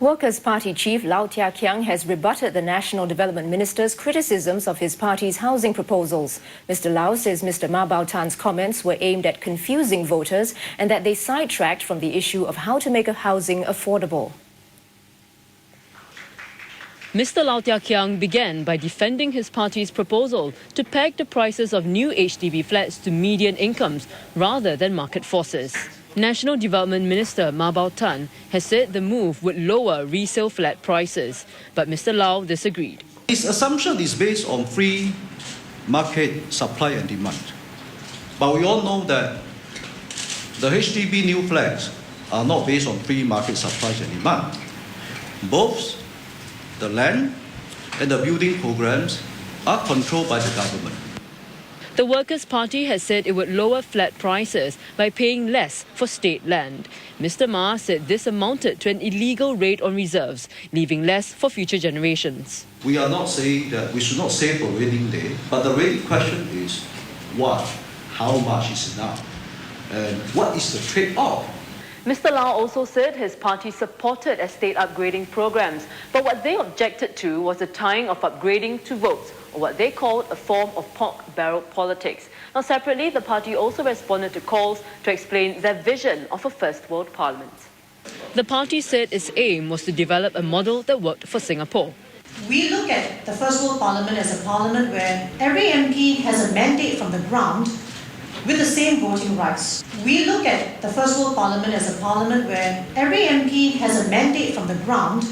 Workers' Party chief Dr Kheng has rebutted the National Development Minister's criticisms of his party's housing proposals. Mr. Lau says Mr. Ma Bow-tan's comments were aimed at confusing voters and that they sidetracked from the issue of how to make housing affordable. Mr. Dr Kheng began by defending his party's proposal to peg the prices of new HDB flats to median incomes rather than market forces. National Development Minister Ma Bow-tan has said the move would lower resale flat prices, but Mr. Lau disagreed. His assumption is based on free market supply and demand. But we all know that the HDB new flats are not based on free market supply and demand. Both the land and the building programs are controlled by the government. The Workers' Party has said it would lower flat prices by paying less for state land. Mr. Ma said this amounted to an illegal raid on reserves, leaving less for future generations. We are not saying that we should not save for rainy day, but the real question is what? How much is enough? And what is the trade-off? Mr. Lau also said his party supported estate upgrading programs, but what they objected to was the tying of upgrading to votes, or what they called a form of pork barrel politics. Now, separately, the party also responded to calls to explain their vision of a first world parliament. The party said its aim was to develop a model that worked for Singapore. We look at the first world parliament as a parliament where every MP has a mandate from the ground with the same voting rights. We look at the first world parliament as a parliament where every MP has a mandate from the ground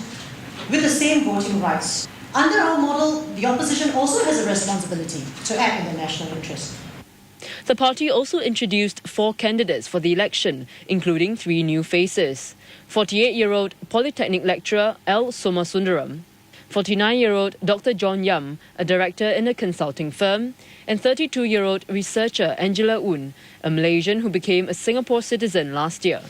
with the same voting rights. Under our model, the opposition also has a responsibility to act in the national interest. The party also introduced 4 candidates for the election, including 3 new faces. 48-year-old Polytechnic lecturer L. Somasundaram, 49-year-old Dr Dr Yam, a director in a consulting firm, and 32-year-old researcher Angela Un, a Malaysian who became a Singapore citizen last year.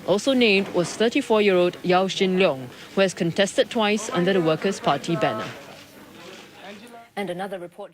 Also named was 34-year-old Yaw Shin Leong, who has contested twice under the Workers' Party banner. And another report